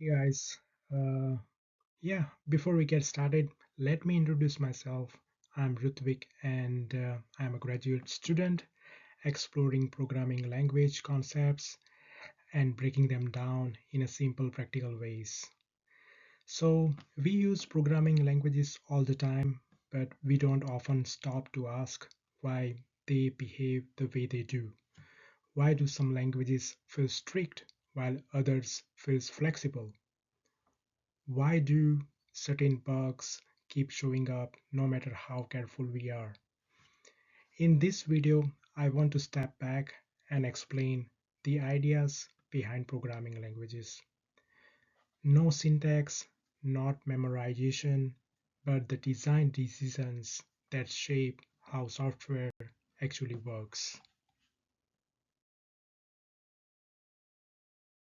Hey guys, uh, before we get started, let me introduce myself. I'm Rutvik and I'm a graduate student exploring programming language concepts and breaking them down in a simple, practical ways. So, we use programming languages all the time, but we don't often stop to ask why they behave the way they do. Why do some languages feel strict while others feel flexible? Why do certain bugs keep showing up no matter how careful we are? In this video, I want to step back and explain the ideas behind programming languages. No syntax, not memorization, but the design decisions that shape how software actually works.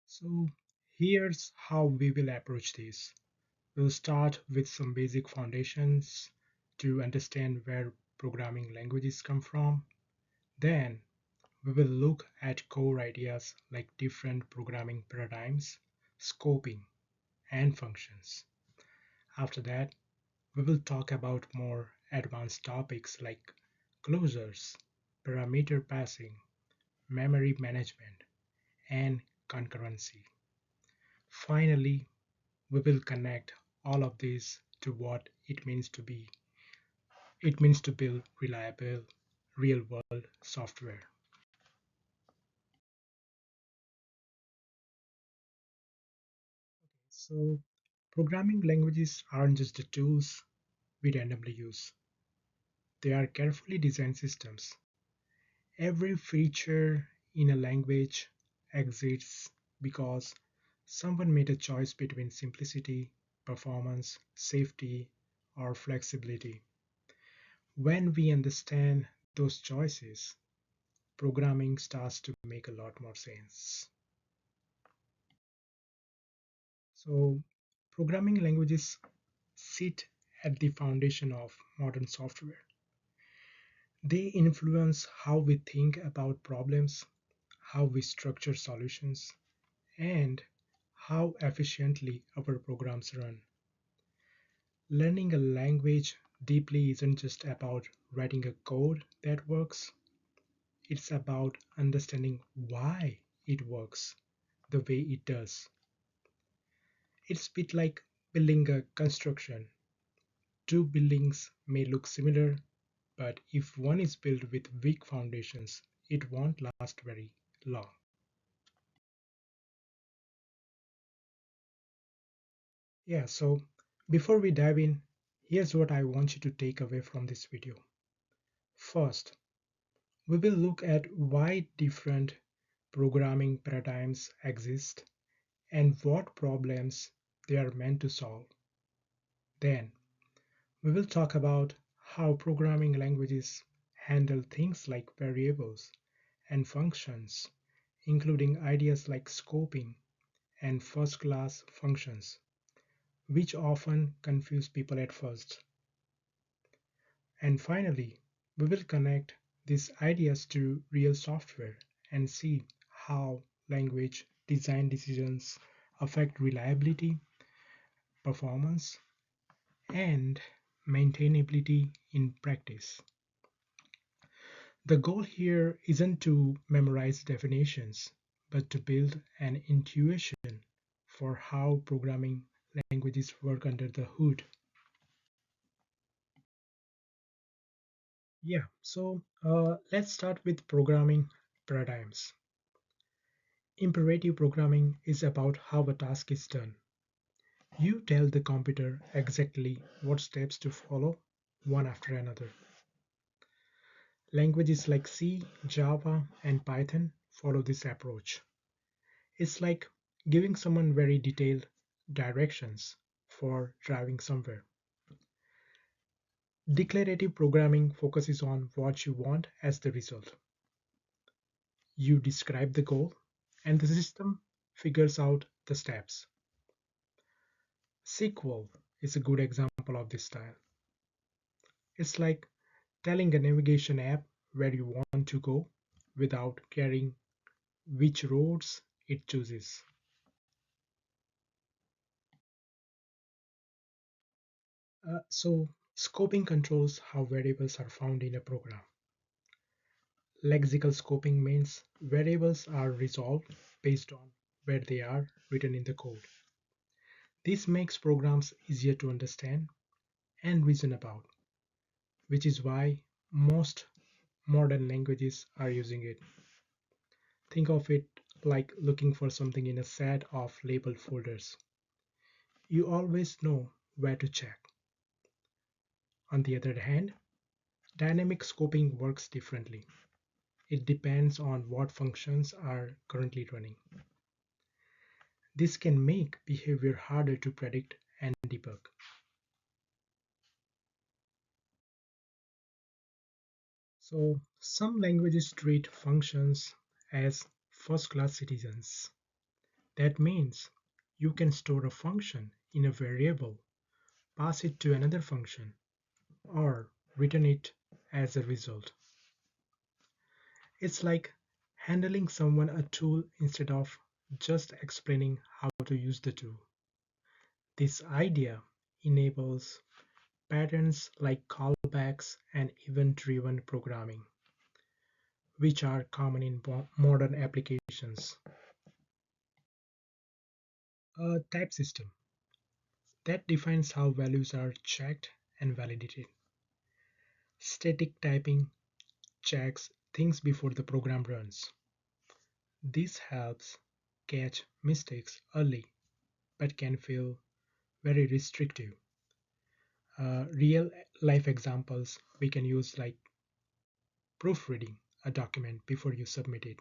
So, here's how we will approach this. We'll start with some basic foundations to understand where programming languages come from. Then we will look at core ideas like different programming paradigms, scoping, and functions. After that, we will talk about more advanced topics like closures, parameter passing, memory management, and concurrency. Finally, we will connect all of this to what it means to build reliable real-world software. So programming languages aren't just the tools we randomly use. They are carefully designed systems. Every feature in a language exists because someone made a choice between simplicity, performance, safety, or flexibility. When we understand those choices, programming starts to make a lot more sense. So, programming languages sit at the foundation of modern software. They influence how we think about problems, how we structure solutions, and how efficiently our programs run. Learning a language deeply isn't just about writing a code that works, it's about understanding why it works the way it does. It's a bit like building a construction. Two buildings may look similar, but if one is built with weak foundations, it won't last very long. So before we dive in, here's what I want you to take away from this video. First, we will look at why different programming paradigms exist and what problems they are meant to solve. Then, we will talk about how programming languages handle things like variables and functions, including ideas like scoping and first-class functions, which often confuse people at first. And finally, we will connect these ideas to real software and see how language design decisions affect reliability, performance, and maintainability in practice. The goal here isn't to memorize definitions, but to build an intuition for how programming languages work under the hood. Let's start with programming paradigms. Imperative programming is about how a task is done. You tell the computer exactly what steps to follow, one after another. Languages like C, Java, and Python follow this approach. It's like giving someone very detailed directions for driving somewhere. Declarative programming focuses on what you want as the result. You describe the goal, and the system figures out the steps. SQL is a good example of this style. It's like telling a navigation app where you want to go without caring which roads it chooses. So scoping controls how variables are found in a program. Lexical scoping means variables are resolved based on where they are written in the code. This makes programs easier to understand and reason about, which is why most modern languages are using it. Think of it like looking for something in a set of labeled folders. You always know where to check. On the other hand, dynamic scoping works differently. It depends on what functions are currently running. This can make behavior harder to predict and debug. So, some languages treat functions as first class citizens. That means you can store a function in a variable, pass it to another function, or return it as a result. It's like handling someone a tool instead of just explaining how to use the tool. This idea enables patterns like callbacks and event-driven programming, which are common in modern applications. A type system that defines how values are checked and validated. Static typing checks things before the program runs. This helps catch mistakes early but can feel very restrictive. Real life examples we can use like proofreading a document before you submit it,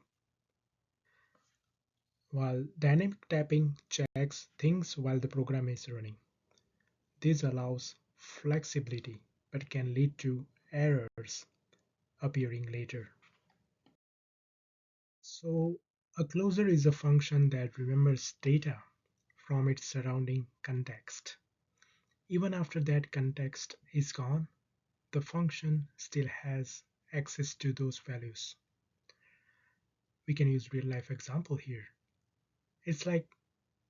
while dynamic tapping checks things while the program is running. This allows flexibility but can lead to errors appearing later. So, a closer is a function that remembers data from its surrounding context. Even after that context is gone, the function still has access to those values. We can use real life example here. It's like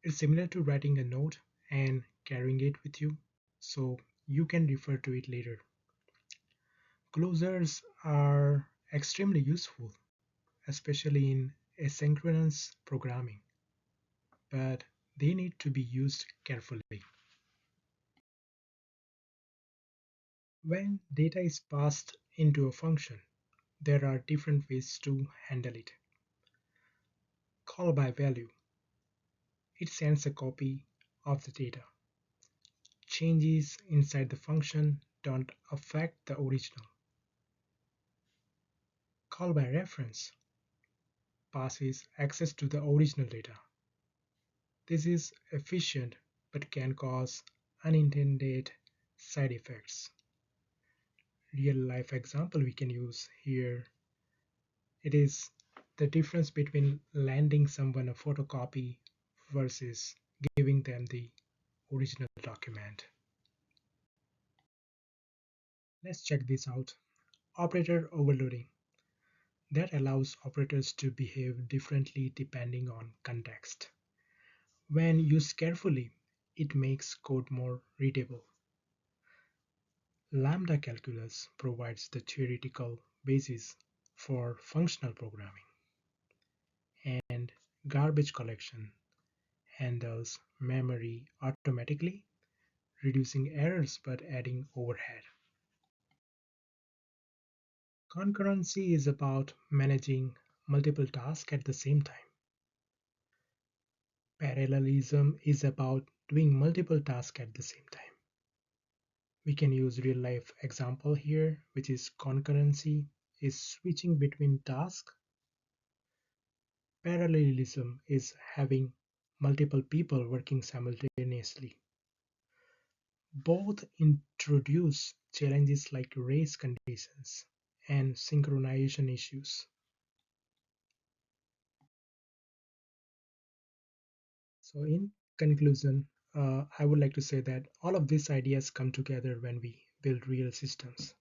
it's similar to writing a note and carrying it with you so you can refer to it later. Closures are extremely useful, especially in asynchronous programming, but they need to be used carefully. When data is passed into a function, there are different ways to handle it. Call by value. It sends a copy of the data. Changes inside the function don't affect the original. Call by reference passes access to the original data. This is efficient but can cause unintended side effects. Real life example we can use here, it is the difference between lending someone a photocopy versus giving them the original document. Let's check this out. Operator overloading. That allows operators to behave differently depending on context. When used carefully, it makes code more readable. Lambda calculus provides the theoretical basis for functional programming, and garbage collection handles memory automatically, reducing errors but adding overhead. Concurrency is about managing multiple tasks at the same time. Parallelism is about doing multiple tasks at the same time. We can use real life example here, which is concurrency is switching between tasks. Parallelism is having multiple people working simultaneously. Both introduce challenges like race conditions and synchronization issues. So, in conclusion, I would like to say that all of these ideas come together when we build real systems.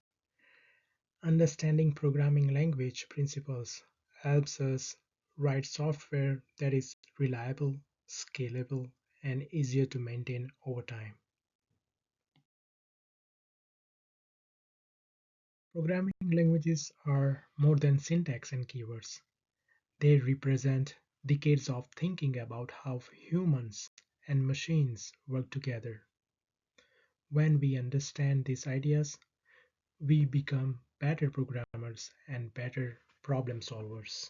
Understanding programming language principles helps us write software that is reliable, scalable, and easier to maintain over time. Programming languages are more than syntax and keywords. They represent decades of thinking about how humans and machines work together. When we understand these ideas, we become better programmers and better problem solvers.